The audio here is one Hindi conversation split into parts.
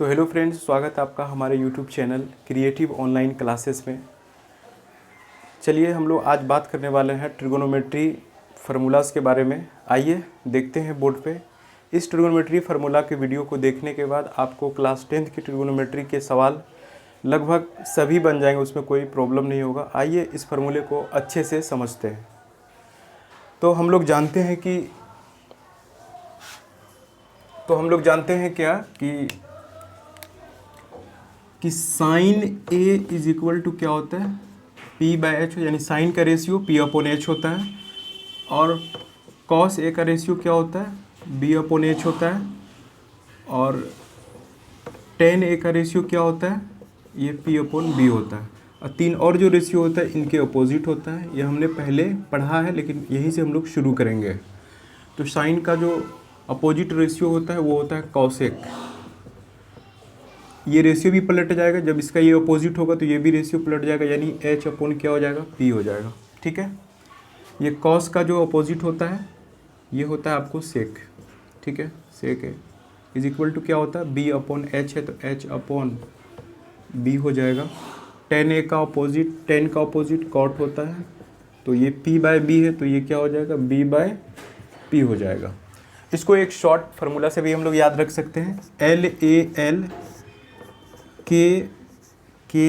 तो हेलो फ्रेंड्स, स्वागत है आपका हमारे YouTube channel creative online classes में। चलिए हम लोग आज बात करने वाले हैं ट्रिगोनोमेट्री फार्मूलाज के बारे में। आइए देखते हैं बोर्ड पे। इस ट्रिगोनोमेट्री फार्मूला के वीडियो को देखने के बाद आपको क्लास 10th की ट्रिगोनोमेट्री के सवाल लगभग सभी बन जाएंगे, उसमें कोई प्रॉब्लम नहीं होगा। आइए इस फार्मूले को अच्छे से समझते हैं। तो हम लोग जानते हैं क्या कि sine A is equal to क्या होता है, पी बाय एच, यानी साइन का रेशियो पी अपॉन एच होता है, और कॉस ए का रेशियो क्या होता है, बी अपॉन एच होता है, और टेन ए का रेशियो क्या होता है, ये पी अपॉन बी होता है। और तीन और जो रेशियो होता है इनके अपोजिट होता है। ये हमने पहले पढ़ा है, लेकिन यहीं से हम लोग शुरू करेंगे। तो साइन का जो अपोजिट रेशियो होता है वो होता है कॉसेक। ये रेशियो भी पलट जाएगा, जब इसका ये अपोजिट होगा तो ये भी रेशियो पलट जाएगा, यानी एच अपॉन क्या हो जाएगा, पी हो जाएगा। ठीक है। ये कॉस का जो अपोजिट होता है ये होता है आपको सेक। ठीक है, सेक है इज इक्वल टू क्या होता है, बी अपॉन एच है तो एच अपॉन बी हो जाएगा। टेन ए का अपोजिट कॉट होता है, तो ये पी बाय बी है तो ये क्या हो जाएगा, बी बाय पी हो जाएगा। इसको एक शॉर्ट फार्मूला से भी हम लोग याद रख सकते हैं, एल ए एल के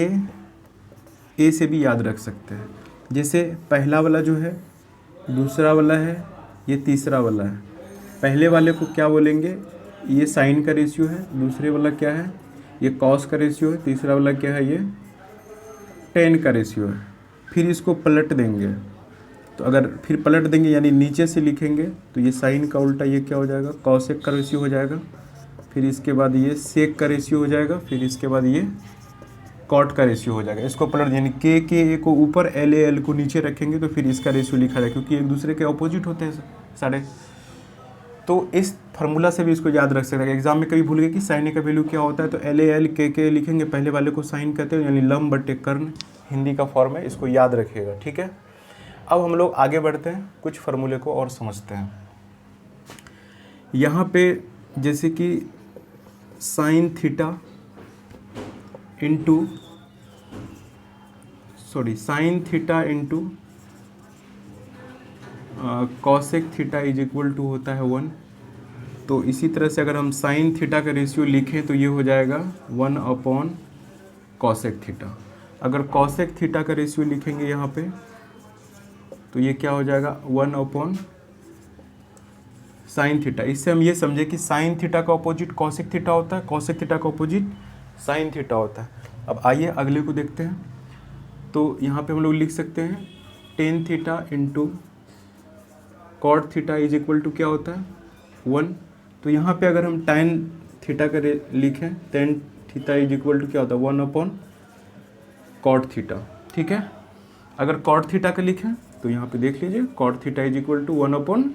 ए से भी याद रख सकते हैं। जैसे पहला वाला जो है, दूसरा वाला है, ये तीसरा वाला है। पहले वाले को क्या बोलेंगे, ये साइन का रेशियो है, दूसरे वाला क्या है, ये कॉस का रेशियो है, तीसरा वाला क्या है, ये टेन का रेशियो है। फिर इसको पलट देंगे, तो अगर फिर पलट देंगे यानी नीचे से लिखेंगे तो ये साइन का उल्टा ये क्या हो जाएगा, कॉसेक का रेशियो हो जाएगा। फिर इसके बाद ये सेक का रेशियो हो जाएगा, फिर इसके बाद ये कॉट का रेशियो हो जाएगा। इसको पलट यानी के ए को ऊपर, एल ए एल को नीचे रखेंगे तो फिर इसका रेशियो लिखा जाएगा, क्योंकि एक दूसरे के अपोजिट होते हैं सारे। तो इस फार्मूला से भी इसको याद रख सकते हैं। एग्जाम में कभी भूल गए कि साइन ए का वैल्यू क्या होता है, तो एल ए एल के लिखेंगे, पहले वाले को साइन कहते हैं, यानी लम बटे कर्ण हिंदी का फॉर्म है, इसको याद रखिएगा। ठीक है। अब हम लोग आगे बढ़ते हैं, कुछ फार्मूले को और समझते हैं। यहाँ पे जैसे कि sine theta into cosec theta is equal to होता है 1। तो इसी तरह से अगर हम साइन थीटा का रेशियो लिखें तो ये हो जाएगा 1 अपॉन कॉसेक थीटा। अगर कॉसेक थीटा का रेशियो लिखेंगे यहाँ पे तो ये क्या हो जाएगा, 1 अपॉन साइन थीटा। इससे हम ये समझे कि साइन थीटा का अपोजिट कॉसेक थीटा होता है, कॉसेक थीटा का अपोजिट साइन थीटा होता है। अब आइए अगले को देखते हैं। तो यहाँ पे हम लोग लिख सकते हैं tan theta into cot theta is equal to क्या होता है, 1। तो यहाँ पे अगर हम टेन थीटा का लिखें, tan theta is equal to क्या होता है, 1 अपॉन कॉट थीटा। ठीक है। अगर कॉट थीटा का लिखें तो यहाँ पे देख लीजिए, cot theta is equal to 1 upon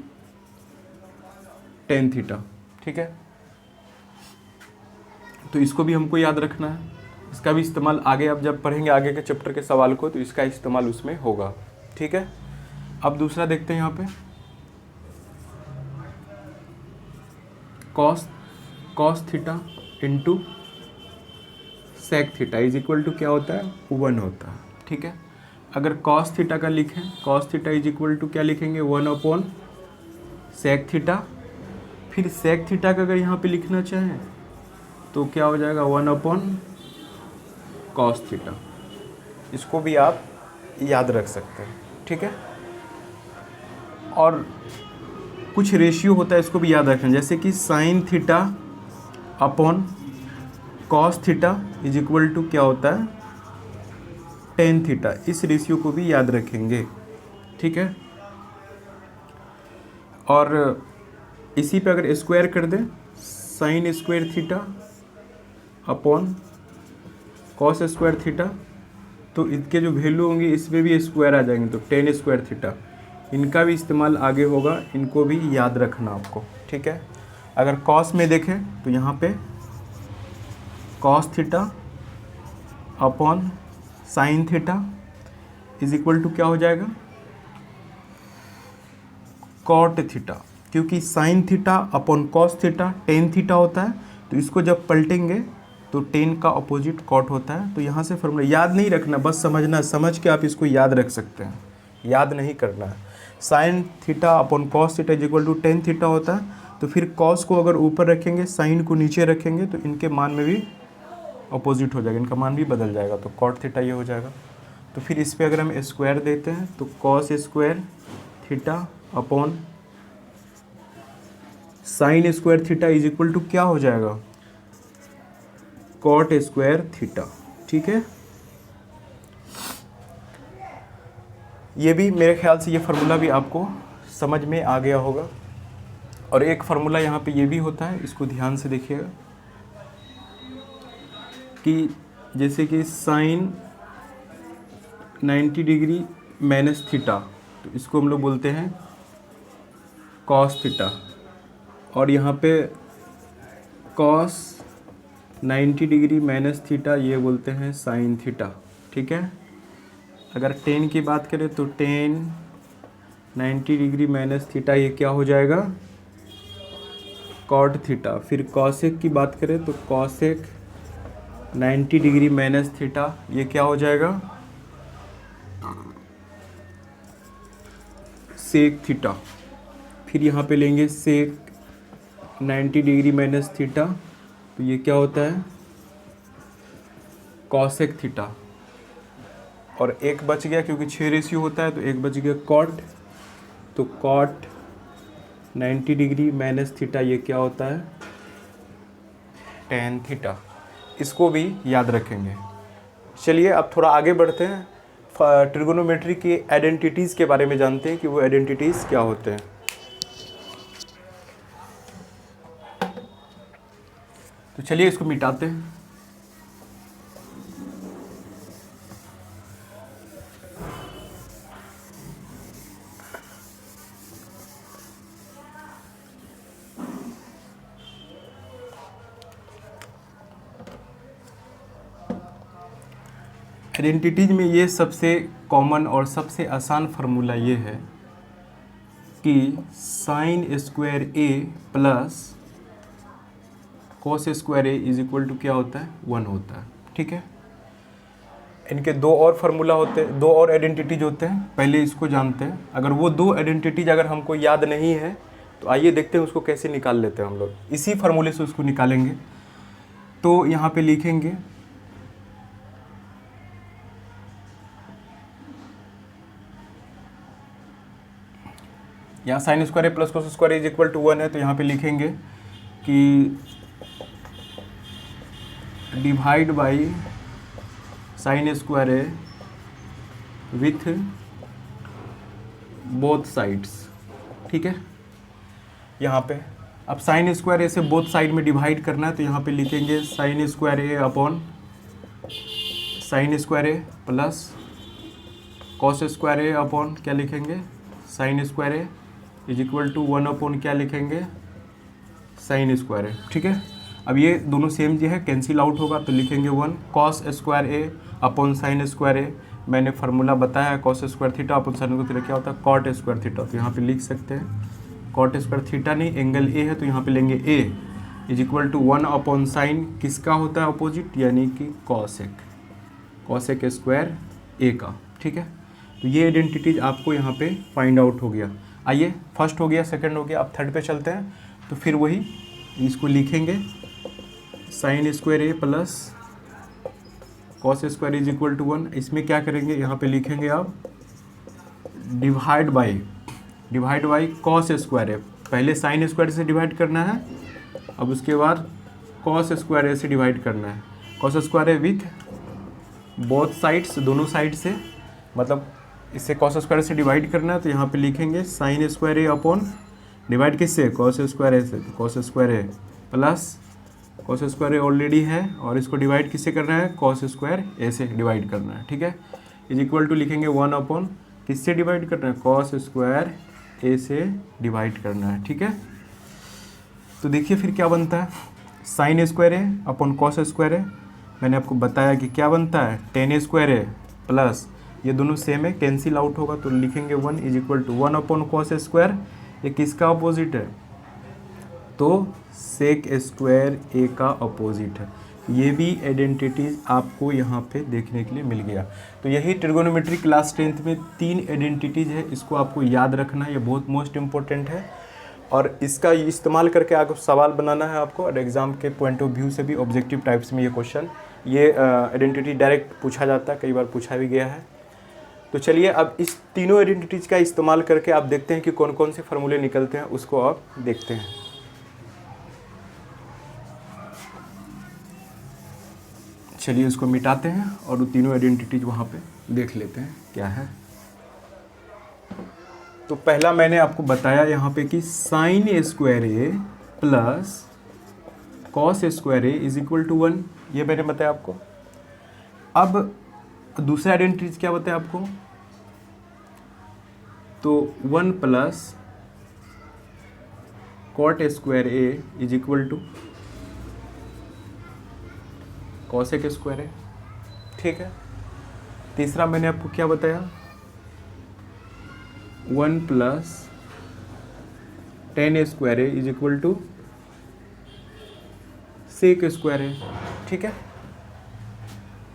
tan theta. ठीक है। तो इसको भी हमको याद रखना है। इसका भी इस्तेमाल आगे अब जब पढ़ेंगे आगे के चैप्टर के सवाल को, तो इसका इस्तेमाल उसमें होगा। ठीक है। अब दूसरा देखते हैं यहाँ पे, cos theta into sec theta is equal to क्या होता है, 1 होता है। ठीक है। अगर कॉस थीटा का लिखें, cos theta is equal to क्या लिखेंगे, 1 अपॉन सेक थीटा। फिर सेक थीटा का अगर यहाँ पे लिखना चाहें तो क्या हो जाएगा, 1 अपॉन कॉस थीटा। इसको भी आप याद रख सकते हैं। ठीक है। और कुछ रेशियो होता है, इसको भी याद रखें, जैसे कि sine theta upon cos theta is equal to क्या होता है, टेन थीटा। इस रेशियो को भी याद रखेंगे। ठीक है। और इसी पे अगर स्क्वायर कर दें, sign square theta upon cos square theta, तो इनके जो वैल्यू होंगी इसमें भी स्क्वायर आ जाएंगे, तो टेन स्क्वायर थीटा। इनका भी इस्तेमाल आगे होगा, इनको भी याद रखना आपको। ठीक है। अगर कॉस में देखें तो यहाँ पे cos theta upon sine theta is equal to क्या हो जाएगा, कॉट थीटा। क्योंकि sine theta upon cos theta tan theta होता है, तो इसको जब पलटेंगे तो टेन का अपोजिट कॉट होता है। तो यहाँ से फॉर्मूला याद नहीं रखना, बस समझना, समझ के आप इसको याद रख सकते हैं, याद नहीं करना है। Sine theta upon cos theta is equal to tan theta होता है। तो फिर कॉस को अगर ऊपर रखेंगे, साइन को नीचे रखेंगे, तो इनके मान में भी अपोजिट हो जाएगा, इनका मान भी बदल जाएगा। तो कॉट थीटा ये हो जाएगा। तो फिर इस पर अगर हम स्क्वायर देते हैं तो cos square theta upon sine square theta is equal to क्या हो जाएगा, कॉट स्क्वायर थीटा। ठीक है, ये भी मेरे ख्याल से ये फार्मूला भी आपको समझ में आ गया होगा। और एक फार्मूला यहाँ पे ये भी होता है, इसको ध्यान से देखिएगा कि जैसे कि साइन 90 डिग्री माइनस थीटा, तो इसको हम लोग बोलते हैं कॉस थीटा, और यहाँ पे कॉस 90 डिग्री माइनस थीटा ये बोलते हैं साइन थीटा। ठीक है, अगर टेन की बात करें तो टेन 90 डिग्री माइनस थीटा ये क्या हो जाएगा, कॉट थीटा। फिर कॉसेक की बात करें तो कॉसेक 90 डिग्री माइनस थीटा ये क्या हो जाएगा, सेक थीटा। फिर यहाँ पे लेंगे सेक 90 डिग्री माइनस थीटा, तो ये क्या होता है, कॉसेक थीटा। और एक बच गया क्योंकि 6 रेशियो होता है, तो एक बच गया कॉट, तो कॉट 90 डिग्री माइनस थीटा ये क्या होता है, टेन थीटा। इसको भी याद रखेंगे। चलिए अब थोड़ा आगे बढ़ते हैं, ट्रिगोनोमेट्री की आइडेंटिटीज़ के बारे में जानते हैं कि वो आइडेंटिटीज़ क्या होते हैं। तो चलिए इसको मिटाते हैं। आइडेंटिटीज में ये सबसे कॉमन और सबसे आसान फार्मूला ये है कि sine square A plus cos square A is equal to क्या होता है, 1 होता है। ठीक है, इनके दो और फार्मूला होते हैं, दो और आइडेंटिटीज होते हैं, पहले इसको जानते हैं। अगर वो दो आइडेंटिटीज अगर हमको याद नहीं है तो आइए देखते हैं उसको कैसे निकाल लेते हैं हम लोग। इसी फार्मूले से उसको निकालेंगे। तो यहाँ पे लिखेंगे यहाँ sine square A plus cos square is equal to 1 है, तो यहाँ पे लिखेंगे कि divide by sine square A with both sides. ठीक है, यहाँ पे अब साइन स्क्वायर ए से बोथ साइड में डिवाइड करना है, तो यहाँ पे लिखेंगे sine square A upon sine square A plus cos square A upon क्या लिखेंगे, sine square A is equal to 1 upon क्या लिखेंगे, साइन स्क्वायर ए। ठीक है, अब ये दोनों सेम जो है कैंसिल आउट होगा, तो लिखेंगे 1 cos square A upon sine square ए। मैंने फार्मूला बताया है cos square theta upon sine square theta क्या होता है, कॉट स्क्वायर थीटा। तो यहाँ पे लिख सकते हैं कॉट स्क्वायर थीटा नहीं, एंगल ए है, तो यहाँ पे लेंगे A is equal to 1 upon sine किसका होता है अपोजिट, यानी कि कॉसेक स्क्वायर ए का। ठीक है, तो ये आइडेंटिटीज आपको यहाँ पे फाइंड आउट हो गया। आइए, फर्स्ट हो गया, सेकंड हो गया, अब थर्ड पे चलते हैं। तो फिर वही इसको लिखेंगे sine square A plus cos square is equal to 1। इसमें क्या करेंगे, यहाँ पे लिखेंगे आप divide by cos square A. पहले साइन स्क्वायर से डिवाइड करना है, अब उसके बाद कॉस स्क्वायर ए से डिवाइड करना है। Cos square A with both sides, दोनों साइड से, मतलब इससे कॉस स्क्वायर से डिवाइड करना है, तो यहाँ पे लिखेंगे sine square A upon divide किससे, कॉस स्क्वायर ए से, cos square A plus cos square A already है और इसको डिवाइड किससे करना है, कॉस स्क्वायर ए से डिवाइड करना है। ठीक है, इज इक्वल टू लिखेंगे 1 अपॉन किससे डिवाइड करना है, कॉस स्क्वायर ए से डिवाइड करना है। ठीक है, तो देखिए फिर क्या बनता है, sign square A upon cos square ए। मैंने आपको बताया कि क्या बनता है, टेन स्क्वायर ए प्लस ये दोनों सेम है, कैंसिल आउट होगा, तो लिखेंगे 1 is equal to 1 upon cos square, ये किसका अपोजिट है, तो सेक स्क्वायर ए का अपोजिट है। ये भी आइडेंटिटीज़ आपको यहाँ पे देखने के लिए मिल गया। तो यही ट्रिगोनोमेट्री क्लास 10th में 3 आइडेंटिटीज़ है, इसको आपको याद रखना है, ये बहुत मोस्ट इम्पोर्टेंट है और इसका इस्तेमाल करके आगे सवाल बनाना है आपको। और एग्ज़ाम के पॉइंट ऑफ व्यू से भी ऑब्जेक्टिव टाइप्स में ये क्वेश्चन, ये आइडेंटिटी डायरेक्ट पूछा जाता है, कई बार पूछा भी गया है। तो चलिए अब इस तीनों आइडेंटिटीज़ का इस्तेमाल करके आप देखते हैं कि कौन कौन से फार्मूले निकलते हैं, उसको आप देखते हैं। चलिए उसको मिटाते हैं और वो तीनों आइडेंटिटीज वहाँ पे देख लेते हैं क्या है। तो पहला मैंने आपको बताया यहाँ पे कि sine square A plus cos square A is equal to 1, ये मैंने बताया आपको। अब दूसरा आइडेंटिटीज क्या बताया आपको, तो 1 plus cot square A is equal to cosec square है, ठीक है। तीसरा मैंने आपको क्या बताया, 1 प्लस टेन स्क्वायर है is equal to sec square है, ठीक है।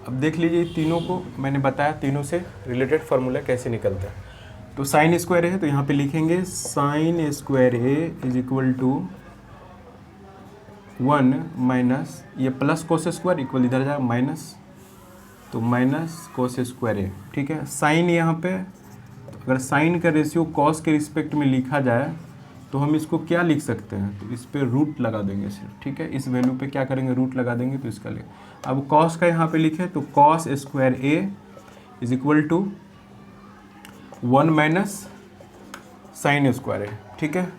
अब देख लीजिए तीनों को मैंने बताया, तीनों से रिलेटेड फार्मूला कैसे निकलता है। तो साइन स्क्वायर है तो यहाँ पे लिखेंगे sine square A is equal to 1 minus ये प्लस कोस स्क्वायर इक्वल इधर जाएगा माइनस, तो माइनस कोस स्क्वायर ए, ठीक है। साइन यहाँ पे, तो अगर साइन का रेशियो कॉस के रिस्पेक्ट में लिखा जाए तो हम इसको क्या लिख सकते हैं, तो इस पर रूट लगा देंगे सिर्फ, ठीक है। इस वैल्यू पे क्या करेंगे, रूट लगा देंगे, तो इसका ले। अब कॉस का यहाँ पे लिखे तो cos square A is equal to 1 minus sine square A, ठीक है।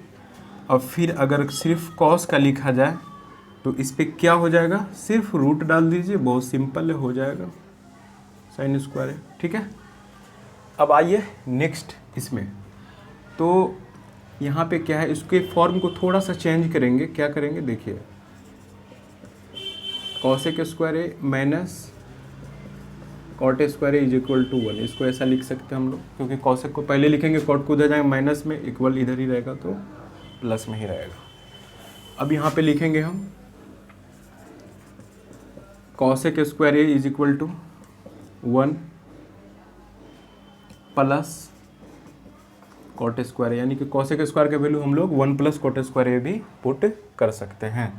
अब फिर अगर सिर्फ कॉस का लिखा जाए तो इस पर क्या हो जाएगा, सिर्फ रूट डाल दीजिए, बहुत सिंपल हो जाएगा, साइन स्क्वायर है, ठीक है। अब आइए नेक्स्ट इसमें, तो यहाँ पे क्या है, इसके फॉर्म को थोड़ा सा चेंज करेंगे, क्या करेंगे देखिए, cosec square A minus cot square is equal to 1, इसको ऐसा लिख सकते हैं हम लोग, क्योंकि कॉसेक को पहले लिखेंगे, कॉट को उधर जाएंगे माइनस में, इक्वल इधर ही रहेगा तो प्लस में ही रहेगा। अब यहाँ पे लिखेंगे हम cosec square A is equal to 1 plus cot square, यानी कि कॉसेक स्क्वायर का वैल्यू हम लोग 1 प्लस कॉट स्क्वायर ए भी पुट कर सकते हैं।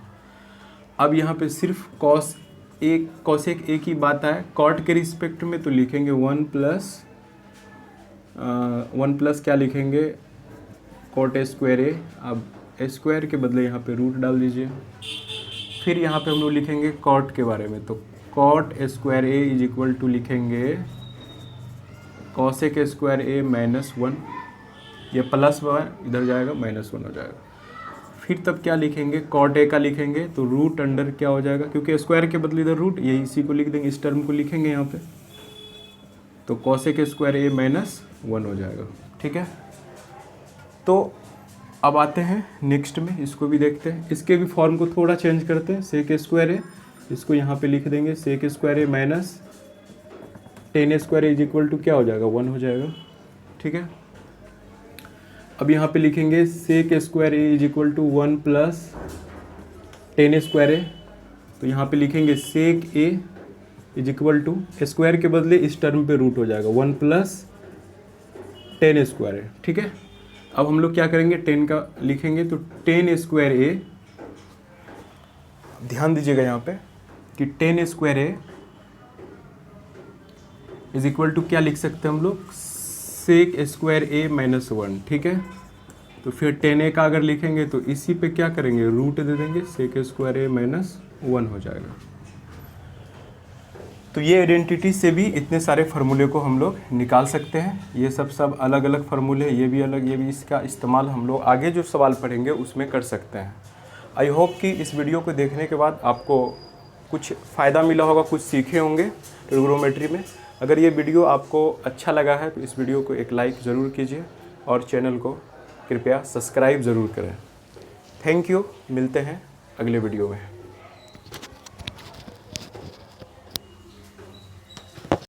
अब यहाँ पे सिर्फ कॉसेक ए की बात आए कॉट के रिस्पेक्ट में, तो लिखेंगे 1 प्लस क्या लिखेंगे, कॉट स्क्वायर ए। अब स्क्वायर के बदले यहाँ पे रूट डाल दीजिए। फिर यहाँ पे हम लोग लिखेंगे कॉट के बारे में, तो cot square A is equal to लिखेंगे कॉसेक स्क्वायर ए माइनस 1, ये प्लस 1 इधर जाएगा माइनस 1 हो जाएगा। फिर तब क्या लिखेंगे, कॉट ए का लिखेंगे तो रूट अंडर क्या हो जाएगा, क्योंकि स्क्वायर के बदले इधर रूट, यही इसी को लिख देंगे, इस टर्म को लिखेंगे यहाँ पे, तो कॉसेक स्क्वायर ए माइनस 1 हो जाएगा, ठीक है। तो अब आते हैं नेक्स्ट में, इसको भी देखते हैं, इसके भी फॉर्म को थोड़ा चेंज करते हैं। सेक स्क्वायर ए, इसको यहाँ पे लिख देंगे sec square A minus tan square is equal to क्या हो जाएगा, 1 हो जाएगा, ठीक है। अब यहाँ पे लिखेंगे sec square A is equal to 1 plus tan square A, तो यहाँ पे लिखेंगे sec A is equal to, square के बदले इस टर्म पे रूट हो जाएगा 1 प्लस टेन स्क्वायर ए, ठीक है। अब हम लोग क्या करेंगे, 10 का लिखेंगे तो टेन स्क्वायर ए, ध्यान दीजिएगा यहाँ पे कि tan square A is equal to क्या लिख सकते हैं हम लोग, सेक स्क्वायर ए माइनस 1, ठीक है। तो फिर 10a का अगर लिखेंगे तो इसी पे क्या करेंगे, रूट दे देंगे, सेक स्क्वायर ए माइनस 1 हो जाएगा। तो ये आइडेंटिटी से भी इतने सारे फार्मूले को हम लोग निकाल सकते हैं। ये सब अलग अलग फार्मूले, ये भी अलग, ये भी, इसका इस्तेमाल हम लोग आगे जो सवाल पढ़ेंगे उसमें कर सकते हैं। आई होप कि इस वीडियो को देखने के बाद आपको कुछ फ़ायदा मिला होगा, कुछ सीखे होंगे ट्रिग्नोमेट्री में। अगर ये वीडियो आपको अच्छा लगा है तो इस वीडियो को एक लाइक ज़रूर कीजिए और चैनल को कृपया सब्सक्राइब ज़रूर करें। थैंक यू, मिलते हैं अगले वीडियो में।